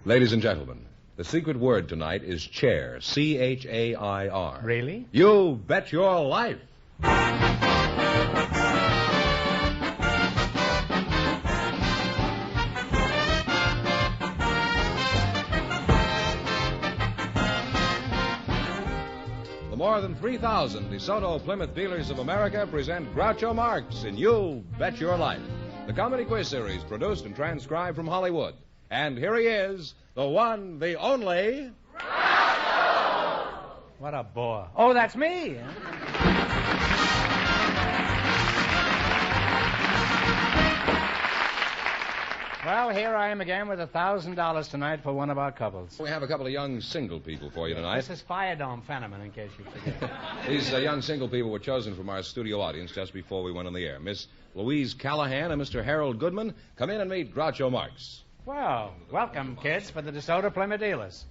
Ladies and gentlemen, the secret word tonight is chair, C-H-A-I-R. Really? You bet your life. The more than 3,000 DeSoto Plymouth dealers of America present Groucho Marx in You Bet Your Life, the comedy quiz series produced and transcribed from Hollywood. And here he is, the one, the only... Groucho! What a bore. Oh, that's me. Well, here I am again with $1,000 tonight for one of our couples. We have a couple of young single people for you tonight. This is Fire Dome Fenneman, in case you forget. These young single people were chosen from our studio audience just before we went on the air. Miss Louise Callahan and Mr. Harold Goodman, come in and meet Groucho Marx. Well, welcome, kids, for the DeSoto Plymouth dealers.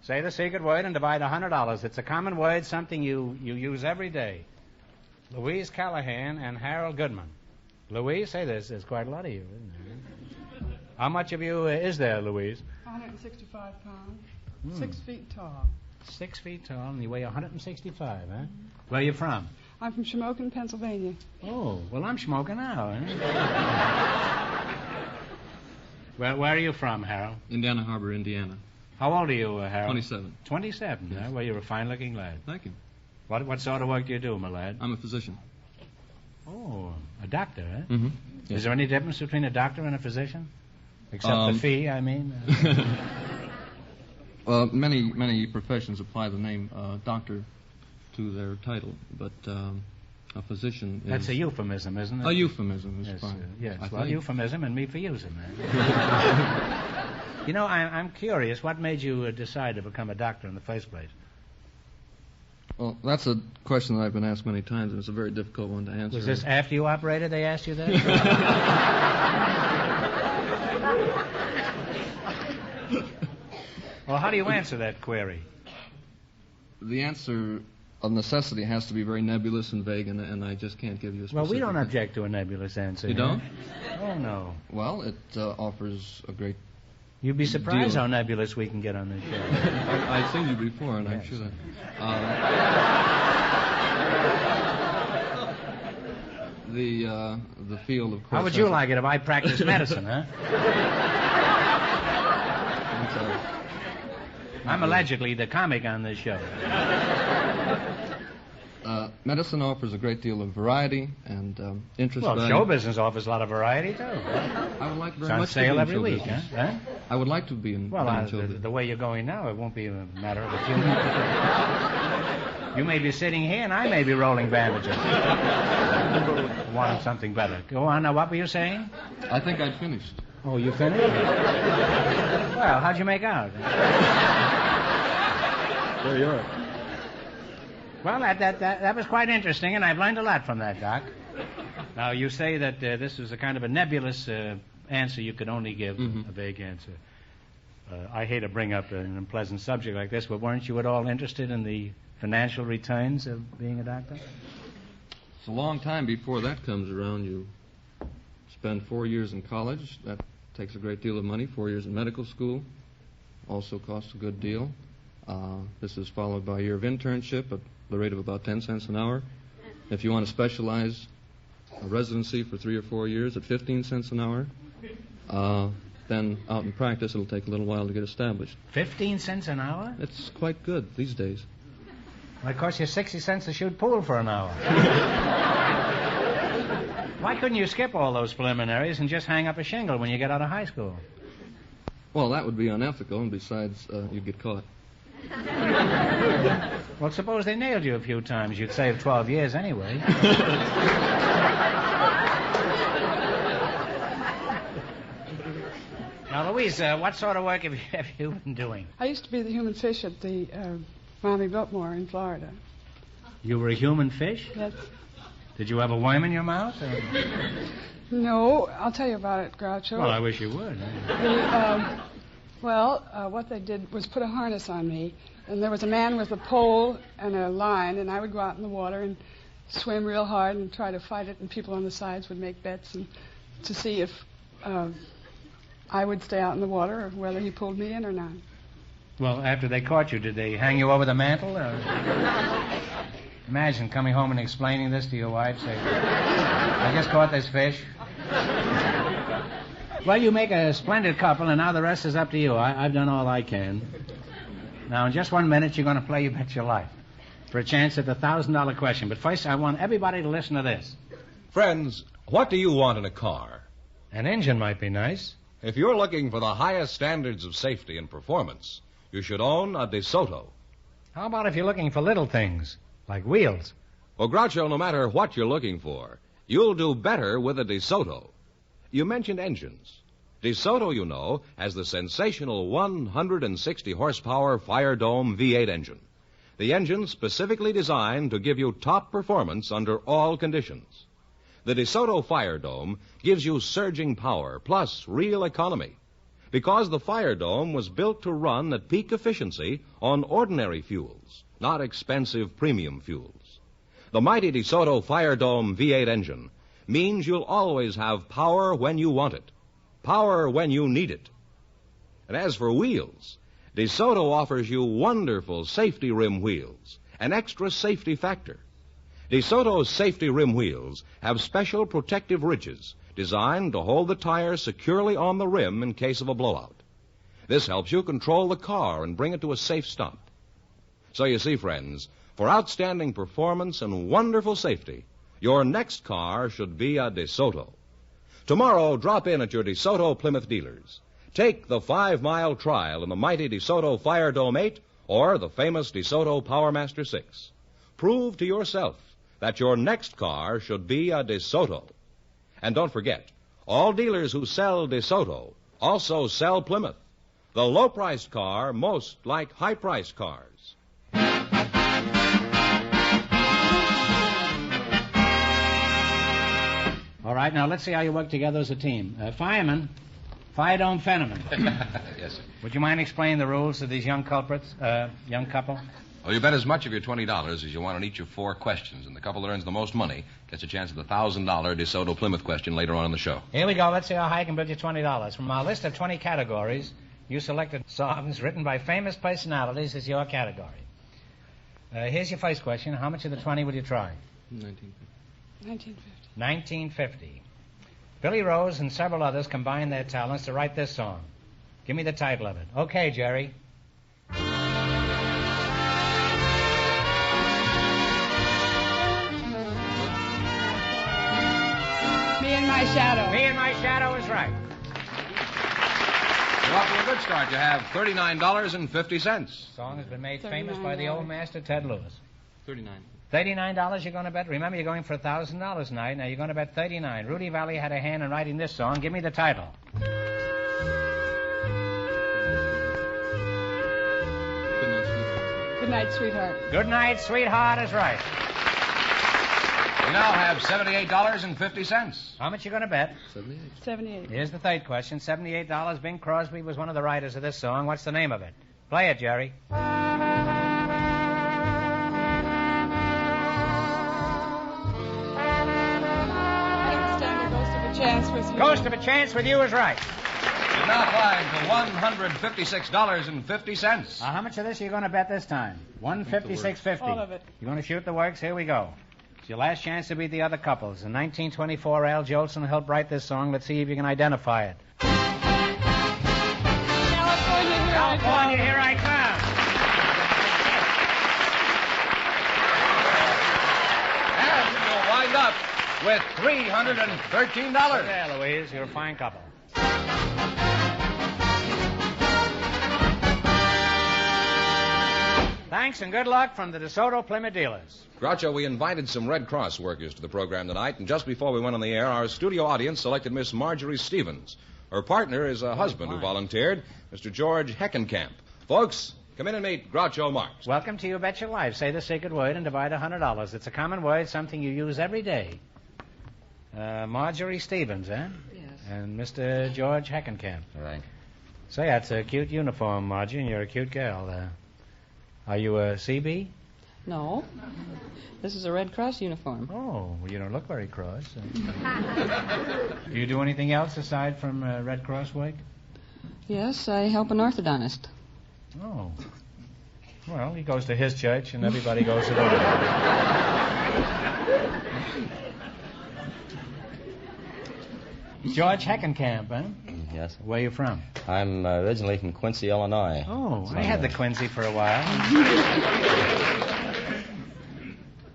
Say the secret word and divide $100. It's a common word, something you use every day. Louise Callahan and Harold Goodman. Louise, say this. There's quite a lot of you, isn't there? How much of you is there, Louise? 165 pounds. 6 feet tall. 6 feet tall, and you weigh 165, huh? Where are you from? I'm from Shamokin, Pennsylvania. Oh, well, I'm smoking now, huh? Where are you from, Harold? Indiana Harbor, Indiana. How old are you, Harold? 27. 27, yes. Huh? Well, you're a fine-looking lad. Thank you. What sort of work do you do, my lad? I'm a physician. Oh, a doctor, huh? Mm-hmm. Yes. Is there any difference between a doctor and a physician? Except the fee, I mean. Well, many professions apply the name doctor to their title, but a physician is... That's a euphemism, isn't it? A euphemism is yes, fine. Yes, I well, think. euphemism and me for using that. You know, I'm curious. What made you decide to become a doctor in the first place? Well, that's a question that I've been asked many times, and it's a very difficult one to answer. Was this after you operated they asked you that? Well, how do you answer that query? The answer of necessity has to be very nebulous and vague, and I just can't give you a specific... Well, we don't object to a nebulous answer. You don't? Oh, no. Well, it offers a great... You'd be surprised deal. how nebulous we can get on this show. I've seen you before, and yes. I'm sure that... the field, of course... How would you like it if I practiced medicine, huh? I'm allegedly the comic on this show. Medicine offers a great deal of variety and interest. Well, show business offers a lot of variety, too. I would like very it's much on sale to be in every show week, business. huh? I would like to be in show business. The way you're going now, it won't be a matter of a few minutes. You may be sitting here, and I may be rolling bandages. Wanting something better. Go on, now, what were you saying? I think I'd finished. Oh, you finished? Well, how'd you make out? There you are. Well, that was quite interesting, and I've learned a lot from that, Doc. Now, you say that this was a kind of a nebulous answer you could only give, a vague answer. I hate to bring up an unpleasant subject like this, but weren't you at all interested in the financial returns of being a doctor? It's a long time before that comes around. You spend 4 years in college. That takes a great deal of money. 4 years in medical school also costs a good deal. This is followed by a year of internship at the rate of about 10 cents an hour. If you want to specialize, a residency for 3 or 4 years at 15 cents an hour. Then out in practice, it'll take a little while to get established. 15 cents an hour? It's quite good these days. Well, it costs you 60 cents to shoot pool for an hour. Why couldn't you skip all those preliminaries and just hang up a shingle when you get out of high school? Well, that would be unethical, and besides, you'd get caught. Well, suppose they nailed you a few times. You'd save 12 years anyway. Now, Louise, what sort of work have you been doing? I used to be the human fish at the Miami Biltmore in Florida. You were a human fish? Yes. Did you have a worm in your mouth? Or... No, I'll tell you about it, Groucho. Well, I wish you would. What they did was put a harness on me, and there was a man with a pole and a line, and I would go out in the water and swim real hard and try to fight it, and people on the sides would make bets and to see if I would stay out in the water, or whether he pulled me in or not. Well, after they caught you, did they hang you over the mantle? Or... Imagine coming home and explaining this to your wife. Say, I just caught this fish. Well, you make a splendid couple, and now the rest is up to you. I've done all I can. Now, in just 1 minute, you're going to play You Bet Your Life for a chance at the $1,000 question. But first, I want everybody to listen to this. Friends, what do you want in a car? An engine might be nice. If you're looking for the highest standards of safety and performance, you should own a DeSoto. How about if you're looking for little things, like wheels? Well, Groucho, no matter what you're looking for, you'll do better with a DeSoto. You mentioned engines. DeSoto, you know, has the sensational 160-horsepower Fire Dome V8 engine. The engine specifically designed to give you top performance under all conditions. The DeSoto Fire Dome gives you surging power plus real economy because the Fire Dome was built to run at peak efficiency on ordinary fuels, not expensive premium fuels. The mighty DeSoto Fire Dome V8 engine means you'll always have power when you want it, power when you need it. And as for wheels, DeSoto offers you wonderful safety rim wheels, an extra safety factor. DeSoto's safety rim wheels have special protective ridges designed to hold the tire securely on the rim in case of a blowout. This helps you control the car and bring it to a safe stop. So you see, friends, for outstanding performance and wonderful safety, your next car should be a DeSoto. Tomorrow, drop in at your DeSoto Plymouth dealers. Take the 5-mile trial in the mighty DeSoto Fire Dome 8 or the famous DeSoto Powermaster 6. Prove to yourself that your next car should be a DeSoto. And don't forget, all dealers who sell DeSoto also sell Plymouth, the low-priced car most like high-priced cars. All right, now let's see how you work together as a team. Fireman, Fire Dome Fenneman. Yes, sir. Would you mind explaining the rules to these young culprits, young couple? Well, you bet as much of your $20 as you want on each of 4 questions, and the couple that earns the most money gets a chance at the $1,000 DeSoto Plymouth question later on in the show. Here we go. Let's see how high I can build you $20. From our list of 20 categories, you selected songs written by famous personalities as your category. Here's your first question. How much of the 20 will you try? 1950. 1950. Billy Rose and several others combined their talents to write this song. Give me the title of it. Okay, Jerry. Me and My Shadow. Me and My Shadow is right. You're off to a good start. You have $39.50. The song has been made famous by the old master Ted Lewis. 39. $39 you're going to bet? Remember, you're going for $1,000 tonight. Now, you're going to bet $39. Rudy Valley had a hand in writing this song. Give me the title. Good night, sweetheart. Good Night, Sweetheart is right. You now have $78.50. How much you going to bet? 78. 78. Here's the third question. $78. Bing Crosby was one of the writers of this song. What's the name of it? Play it, Jerry. Chance with you. Ghost of a Chance with You is right. You now climb to $156.50. How much of this are you going to bet this time? $156.50. All of it. You going to shoot the works? Here we go. It's your last chance to beat the other couples. In 1924, Al Jolson helped write this song. Let's see if you can identify it. California, here I come. And you'll wind up with $313. There, Louise, you're a fine couple. Thanks and good luck from the DeSoto Plymouth dealers. Groucho, we invited some Red Cross workers to the program tonight, and just before we went on the air, our studio audience selected Miss Marjorie Stevens. Her partner is a husband who volunteered, Mr. George Heckenkamp. Folks, come in and meet Groucho Marx. Welcome to You Bet Your Life. Say the sacred word and divide $100. It's a common word, something you use every day. Marjorie Stevens, eh? Yes. And Mr. George Heckenkamp. Right. Say, that's a cute uniform, Marjorie, and you're a cute girl. Are you a CB? No. This is a Red Cross uniform. Oh, well, you don't look very cross. Do you do anything else aside from Red Cross work? Yes, I help an orthodontist. Oh. Well, he goes to his church, and everybody goes to theirs. George Heckenkamp, huh? Yes. Where are you from? I'm originally from Quincy, Illinois. Oh, I had the Quincy for a while.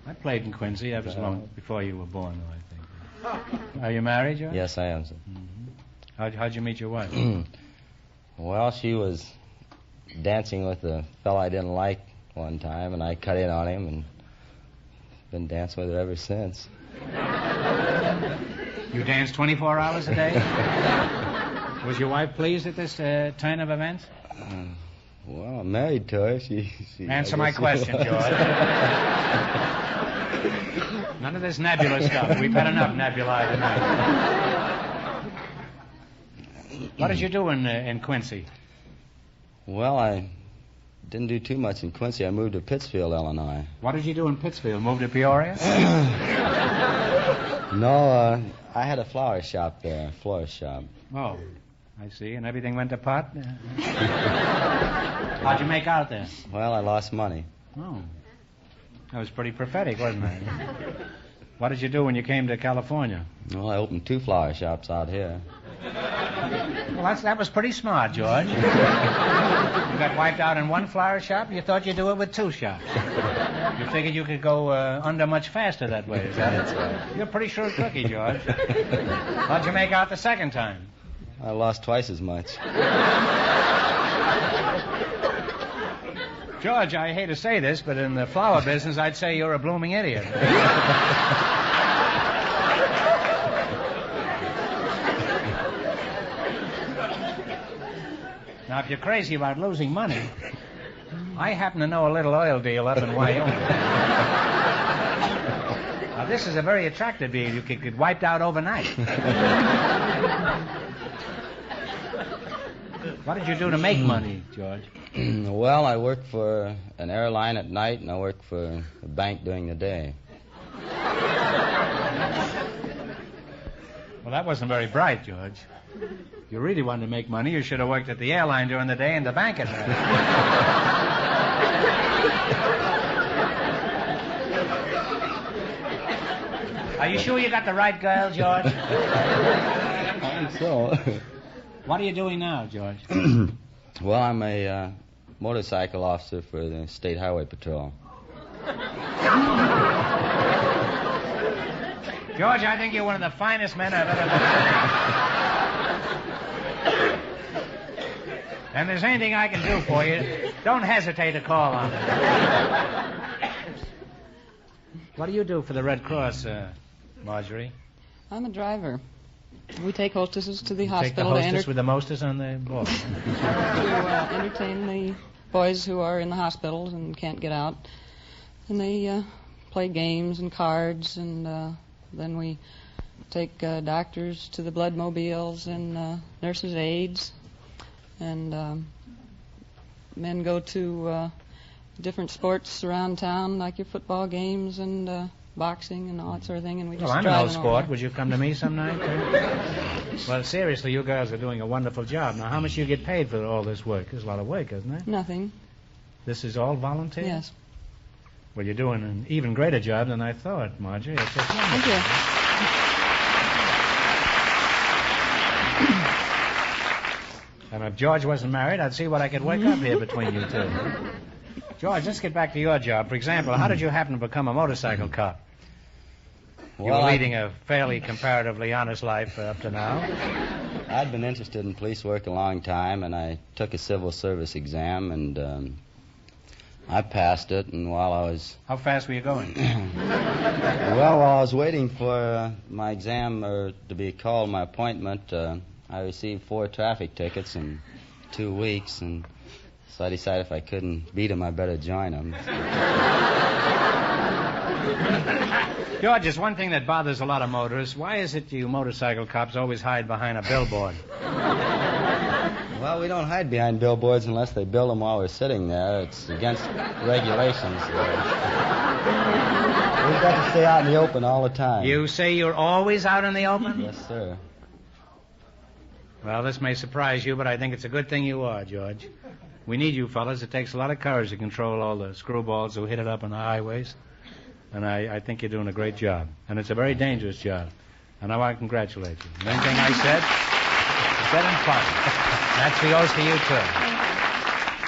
I played in Quincy. That was long before you were born, though, I think. Are you married, George? Yes, I am, sir. Mm-hmm. How'd you meet your wife? Well, she was dancing with a fellow I didn't like one time, and I cut in on him and been dancing with her ever since. You dance 24 hours a day? Was your wife pleased at this turn of events? Well, I'm married to her. She Answer my question, George. None of this nebula stuff. We've had enough nebulae tonight. What did you do in Quincy? Well, I didn't do too much in Quincy. I moved to Pittsfield, Illinois. What did you do in Pittsfield? Moved to Peoria? No, I had a flower shop there, a florist shop. Oh, I see. And everything went to pot? How'd you make out there? Well, I lost money. Oh. That was pretty prophetic, wasn't it? What did you do when you came to California? Well, I opened 2 flower shops out here. Well, that was pretty smart, George. You got wiped out in 1 flower shop, you thought you'd do it with 2 shops. You figured you could go under much faster that way, is that it? You're a pretty shrewd cookie, George. How'd you make out the second time? I lost twice as much. George, I hate to say this, but in the flower business, I'd say you're a blooming idiot. Now, if you're crazy about losing money, I happen to know a little oil deal up in Wyoming. Now, this is a very attractive deal. You could get wiped out overnight. What did you do to make money, George? Well, I worked for an airline at night, and I worked for a bank during the day. Well, that wasn't very bright, George. If you really wanted to make money, you should have worked at the airline during the day and the bank at night. Are you sure you got the right girl, George? I think so. What are you doing now, George? Well, I'm a motorcycle officer for the State Highway Patrol. George, I think you're one of the finest men I've ever met. And if there's anything I can do for you, don't hesitate to call on me. What do you do for the Red Cross, Marjorie? I'm a driver. We take hostesses to the Take hospital the hostess with the mostest on the board. to entertain the boys who are in the hospitals and can't get out. And they play games and cards, and then we take doctors to the blood mobiles and nurses' aides. And men go to different sports around town, like your football games and boxing and all that sort of thing. And we just Well, I'm drive no them sport. over. Would you come to me some night? Well, seriously, you girls are doing a wonderful job. Now, how much do you get paid for all this work? There's a lot of work, isn't there? Nothing. This is all volunteer? Yes. Well, you're doing an even greater job than I thought, Marjorie. It's just wonderful. Thank you. And if George wasn't married, I'd see what I could work up here between you two. George, let's get back to your job. For example, how did you happen to become a motorcycle cop? You Well, were leading a fairly comparatively honest life up to now. I'd been interested in police work a long time, and I took a civil service exam, and I passed it. And while I was How fast were you going? while I was waiting for my exam to be called, my appointment, I received 4 traffic tickets in 2 weeks, and so I decided if I couldn't beat them, I better join them. George, there's one thing that bothers a lot of motorists. Why is it you motorcycle cops always hide behind a billboard? Well, we don't hide behind billboards unless they build them while we're sitting there. It's against regulations. We've got to stay out in the open all the time. You say you're always out in the open? Yes, sir. Well, this may surprise you, but I think it's a good thing you are, George. We need you fellas. It takes a lot of courage to control all the screwballs who hit it up on the highways. And I think you're doing a great job. And it's a very dangerous job. And I want to congratulate you. The main thing I said in fun. That goes to you, too.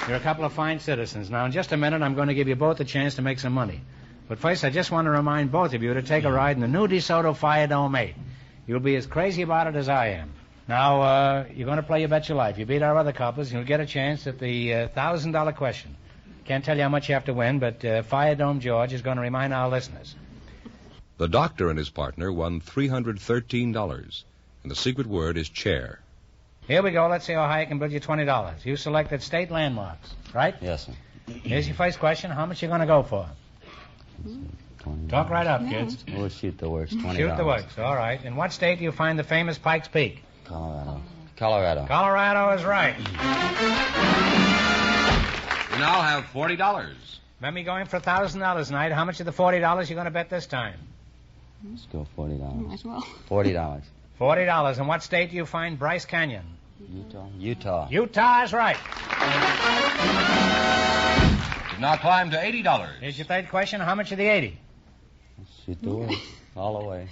You're a couple of fine citizens. Now, in just a minute, I'm going to give you both a chance to make some money. But first, I just want to remind both of you to take a ride in the new DeSoto Fire Dome 8. You'll be as crazy about it as I am. Now, you're going to play You Bet Your Life. You beat our other couples, and you'll get a chance at the $1,000 question. Can't tell you how much you have to win, but Fire Dome George is going to remind our listeners. The doctor and his partner won $313, and the secret word is chair. Here we go. Let's see how high I can build you $20. You selected state landmarks, right? Yes, sir. Here's your first question. How much you going to go for? $20. Talk right up, kids. We'll shoot the works, $20. Shoot the works. All right. In what state do you find the famous Pikes Peak? Colorado. Colorado is right. You now have $40. Remember, you're going for $1,000 tonight. How much of the $40 you going to bet this time? Let's go $40. Might as well. $40. $40. In what state do you find Bryce Canyon? Utah. Utah is right. You've now climbed to $80. Here's your third question. How much of the 80? Let's shoot the works. All the way.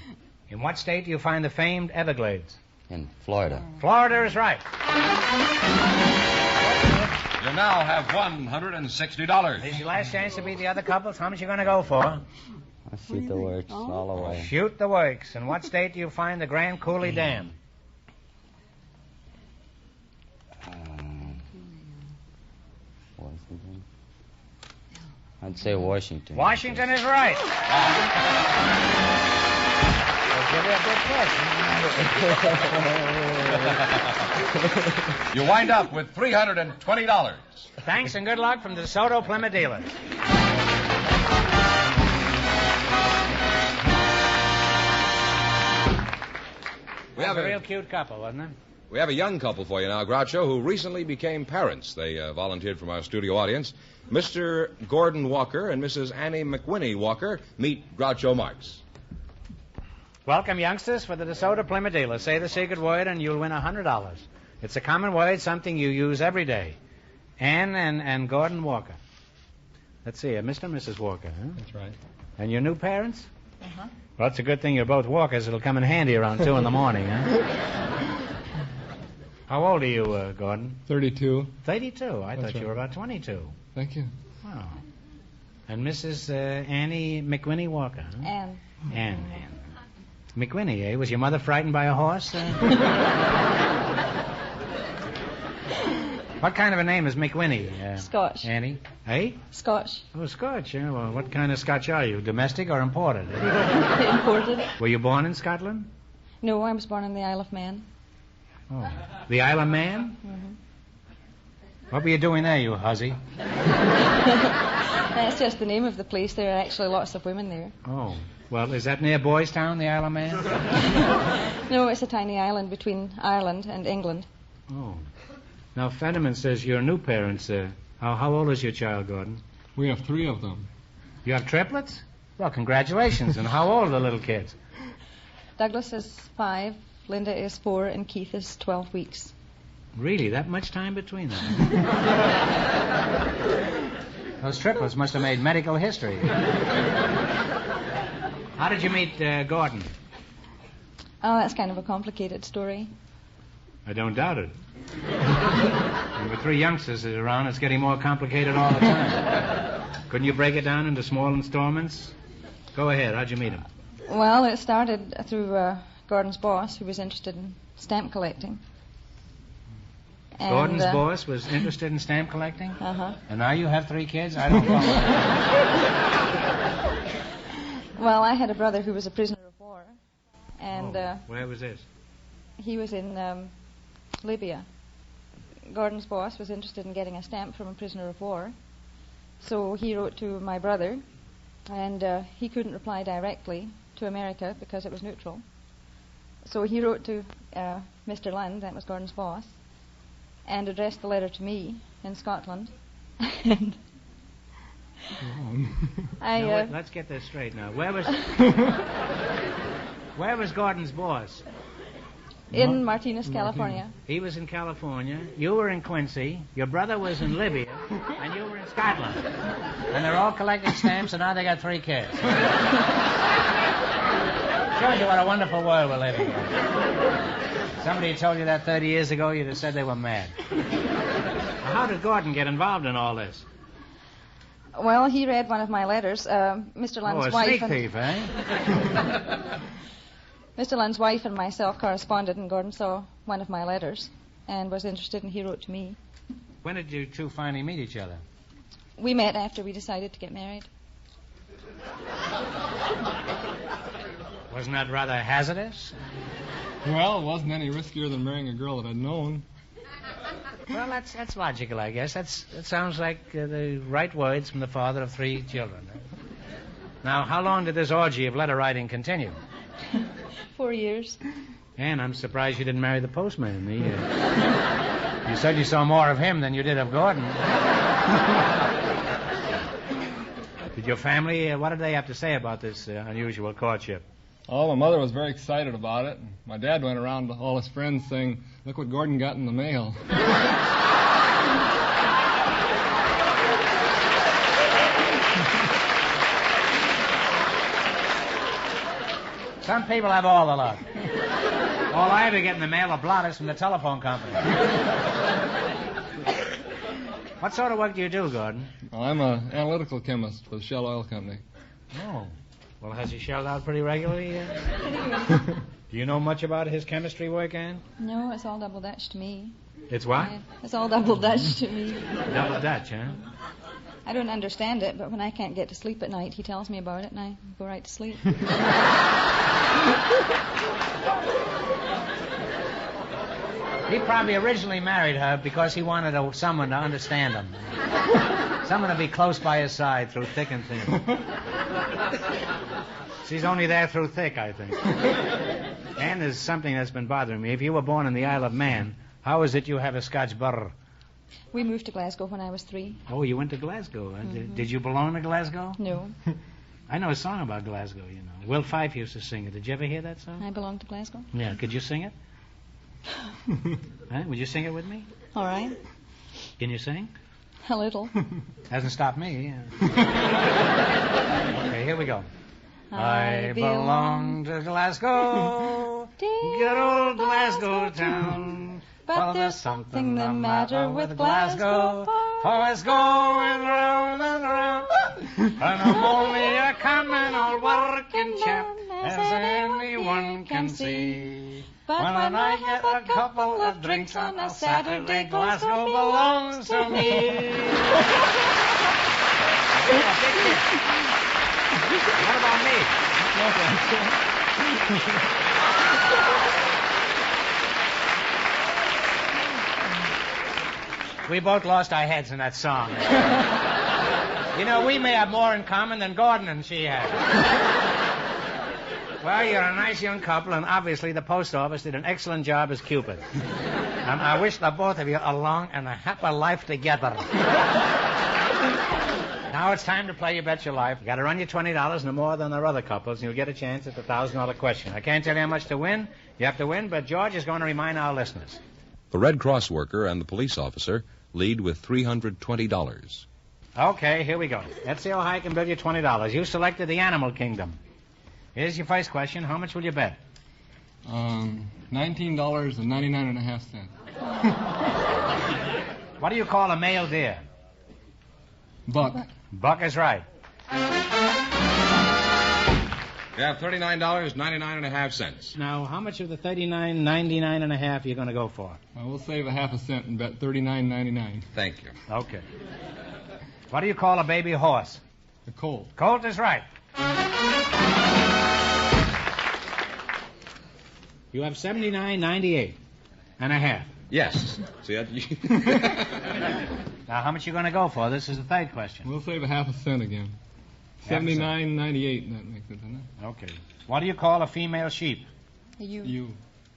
In what state do you find the famed Everglades? In Florida. Florida is right. You now have $160. Here's your last chance to beat the other couples. How much you going to go for? Let's shoot the works. All the way. Shoot the works. In what state do you find the Grand Coulee Dam? Washington. I'd say Washington. Washington is right. Give you a good question. You wind up with $320. Thanks and good luck from the DeSoto Plymouth dealers. We have a real cute couple, wasn't it? We have a young couple for you now, Groucho, who recently became parents. They volunteered from our studio audience. Mr. Gordon Walker and Mrs. Annie McWhinney Walker. Meet Groucho Marx. Welcome, youngsters, for the DeSoto Plymouth dealer. Say the secret word and you'll win $100. It's a common word, something you use every day. Ann and Gordon Walker. Let's see, Mr. and Mrs. Walker, huh? That's right. And your new parents? Uh-huh. Well, it's a good thing you're both walkers. It'll come in handy around 2 in the morning, huh? How old are you, Gordon? 32. 32? I That's thought you were right. about 22. Thank you. Wow. And Mrs. Annie McWhinney Walker, huh? Ann. Ann. McWhinney, eh? Was your mother frightened by a horse? What kind of a name is McWhinney? Scotch. Annie? Eh? Scotch. Oh, Scotch, yeah. Well, what kind of Scotch are you? Domestic or imported? Imported. Were you born in Scotland? No, I was born in the Isle of Man. Oh. The Isle of Man? Mm-hmm. What were you doing there, you hussy? That's just the name of the place. There are actually lots of women there. Oh. Well, is that near Boys Town, the Isle of Man? No, it's a tiny island between Ireland and England. Oh. Now, Fenneman says you're new parents. How old is your child, Gordon? We have 3 of them. You have triplets? Well, congratulations. And how old are the little kids? Douglas is 5, Linda is 4, and Keith is 12 weeks. Really? That much time between them? Those triplets must have made medical history. How did you meet Gordon? Oh, that's kind of a complicated story. I don't doubt it. And with 3 youngsters around, it's getting more complicated all the time. Couldn't you break it down into small installments? Go ahead. How'd you meet him? Well, it started through Gordon's boss, who was interested in stamp collecting. And, Gordon's boss was interested in stamp collecting? Uh-huh. And now you have 3 kids? I don't follow. Well, I had a brother who was a prisoner of war. And where was this? he was in Libya. Gordon's boss was interested in getting a stamp from a prisoner of war. So he wrote to my brother, and he couldn't reply directly to America because it was neutral. So he wrote to Mr. Lund, that was Gordon's boss, and addressed the letter to me in Scotland. And now, let's get this straight now. Where was Gordon's boss? In Martinez, California. He was in California. You were in Quincy. Your brother was in Libya. And you were in Scotland. And they're all collecting stamps, and now they got 3 kids. Shows you what a wonderful world we're living in. Somebody had told you that 30 years ago, you'd have said they were mad. How did Gordon get involved in all this? Well, he read one of my letters. Mr. Lund's a wife sneak thief, eh? Mr. Lund's wife and myself corresponded, and Gordon saw one of my letters and was interested, and he wrote to me. When did you two finally meet each other? We met after we decided to get married. Wasn't that rather hazardous? Well, it wasn't any riskier than marrying a girl that I'd known. Well, that's logical, I guess. That sounds like the right words from the father of 3 children. Now, how long did this orgy of letter writing continue? 4 years. And I'm surprised you didn't marry the postman. You said you saw more of him than you did of Gordon. Did your family, what did they have to say about this unusual courtship? Oh, my mother was very excited about it. My dad went around to all his friends saying, "Look what Gordon got in the mail." Some people have all the luck. All I ever get in the mail are blotters from the telephone company. What sort of work do you do, Gordon? Well, I'm an analytical chemist for the Shell Oil Company. Oh. Well, has he shelled out pretty regularly? Do you know much about his chemistry work, Ann? No, it's all double Dutch to me. It's what? It's all double Dutch to me. Double Dutch, huh? I don't understand it, but when I can't get to sleep at night, he tells me about it, and I go right to sleep. He probably originally married her because he wanted someone to understand him. Someone to be close by his side through thick and thin. She's only there through thick, I think. And there's something that's been bothering me. If you were born in the Isle of Man, how is it you have a Scotch burr? We moved to Glasgow when I was 3. Oh, you went to Glasgow. Mm-hmm. Did you belong to Glasgow? No. I know a song about Glasgow, you know. Will Fife used to sing it. Did you ever hear that song? I belong to Glasgow. Yeah. Could you sing it? Huh? Would you sing it with me? All right. Can you sing? A little. Hasn't stopped me. Yeah. Okay, here we go. I belong to Glasgow, good old Glasgow town. But there's something the matter with Glasgow, for it's going round and round. And I'm only a common old working chap, as anyone can see. But when I have a couple of drinks on a Saturday, Glasgow belongs to me. What about me? We both lost our heads in that song. You know, we may have more in common than Gordon and she had. Well, you're a nice young couple, and obviously the post office did an excellent job as Cupid. And I wish the both of you a long and a happy life together. Now it's time to play You Bet Your Life. You got to run your $20 no more than our other couples, and you'll get a chance at the $1,000 question. I can't tell you how much to win. You have to win, but George is going to remind our listeners. The Red Cross worker and the police officer lead with $320. Okay, here we go. Let's see how high I can build you $20. You selected the animal kingdom. Here's your first question. How much will you bet? $19.99. What do you call a male deer? Buck. Buck is right. You have $39.99. Now, how much of the $39.99 are you going to go for? We'll save a half a cent and bet $39.99. Thank you. Okay. What do you call a baby horse? A colt. Colt is right. You have $79.98 and a half. Yes. See that? Now, how much are you going to go for? This is the third question. We'll save a half a cent again. $79.98. That makes it, doesn't it? Okay. What do you call a female sheep? A ewe. You.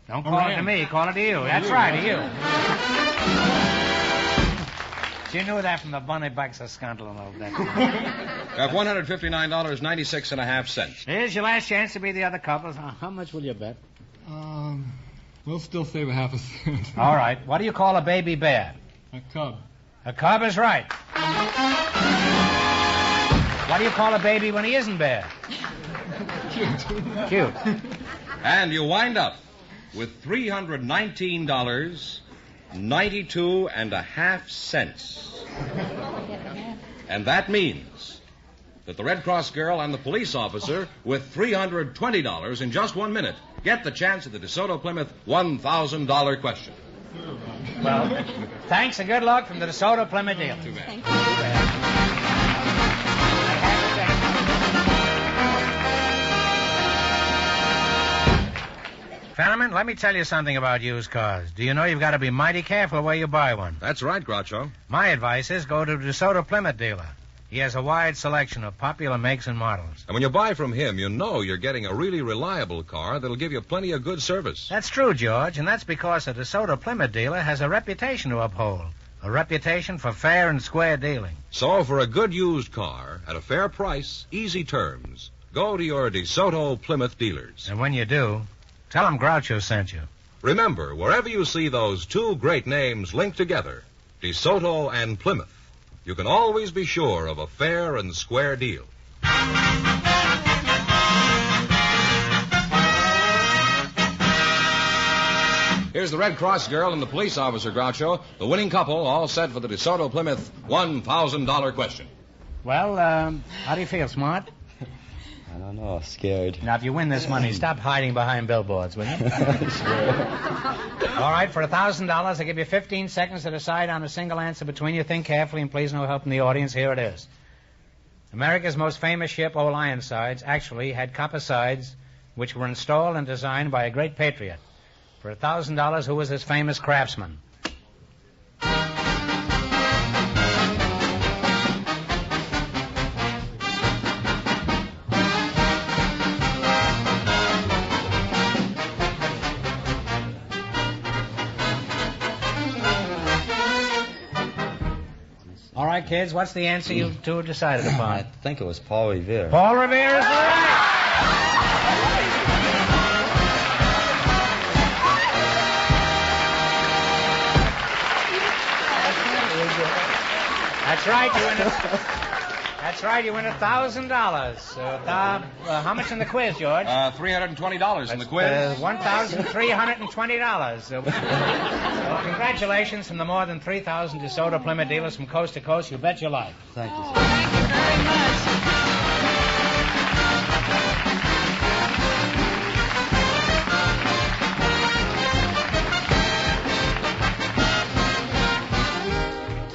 Don't call it to me. Call it to you. That's right, to you. She knew that from the bunny backs of scandal and all that. You have $159.96.5. Here's your last chance to be the other couples. How much will you bet? We'll still save a half a cent. All right. What do you call a baby bear? A cub. A cub is right. What do you call a baby when he isn't bear? Cute. And you wind up with $319.92.5. And that means that the Red Cross girl and the police officer, with $320 in just 1 minute, get the chance at the DeSoto Plymouth $1,000 question. Well, thanks and good luck from the DeSoto Plymouth deal. Too bad. Thank you. Fenneman, let me tell you something about used cars. Do you know you've got to be mighty careful where you buy one? That's right, Groucho. My advice is go to the DeSoto Plymouth dealer. He has a wide selection of popular makes and models. And when you buy from him, you know you're getting a really reliable car that'll give you plenty of good service. That's true, George, and that's because a DeSoto Plymouth dealer has a reputation to uphold. A reputation for fair and square dealing. So for a good used car at a fair price, easy terms, go to your DeSoto Plymouth dealers. And when you do, tell them Groucho sent you. Remember, wherever you see those two great names linked together, DeSoto and Plymouth, you can always be sure of a fair and square deal. Here's the Red Cross girl and the police officer, Groucho, the winning couple, all set for the DeSoto Plymouth $1,000 question. Well, how do you feel, Smart? I don't know, scared. Now, if you win this money, stop hiding behind billboards, will you? Sure. All right, for $1,000, I'll give you 15 seconds to decide on a single answer between you. Think carefully, and please no help from the audience. Here it is. America's most famous ship, Old Ironsides, actually had copper sides, which were installed and designed by a great patriot. For $1,000, who was this famous craftsman? All right, kids, what's the answer you two have decided upon? I think it was Paul Revere. Paul Revere is right. That's right, you win That's right, you win $1,000. How much in the quiz, George? $320 in the quiz. $1,320. So, congratulations from the more than 3,000 DeSoto Plymouth dealers from coast to coast. You bet your life. Thank you, sir. Thank you very much.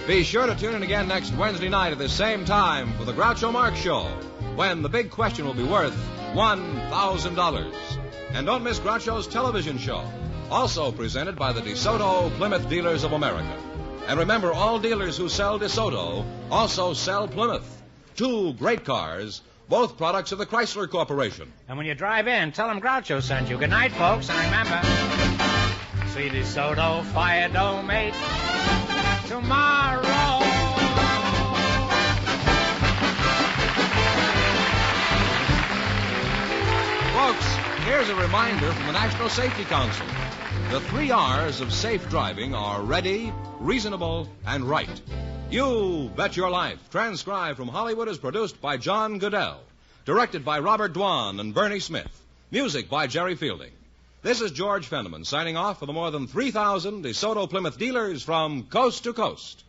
Be sure to tune in again next Wednesday night at the same time for the Groucho Marx Show, when the big question will be worth $1,000. And don't miss Groucho's television show, also presented by the DeSoto Plymouth Dealers of America. And remember, all dealers who sell DeSoto also sell Plymouth. Two great cars, both products of the Chrysler Corporation. And when you drive in, tell them Groucho sent you. Good night, folks, and remember, see DeSoto Fire Dome tomorrow. Folks, here's a reminder from the National Safety Council. The 3 R's of safe driving are ready, reasonable, and right. You Bet Your Life, transcribed from Hollywood, is produced by John Goodell. Directed by Robert Dwan and Bernie Smith. Music by Jerry Fielding. This is George Fenneman signing off for the more than 3,000 DeSoto Plymouth dealers from coast to coast.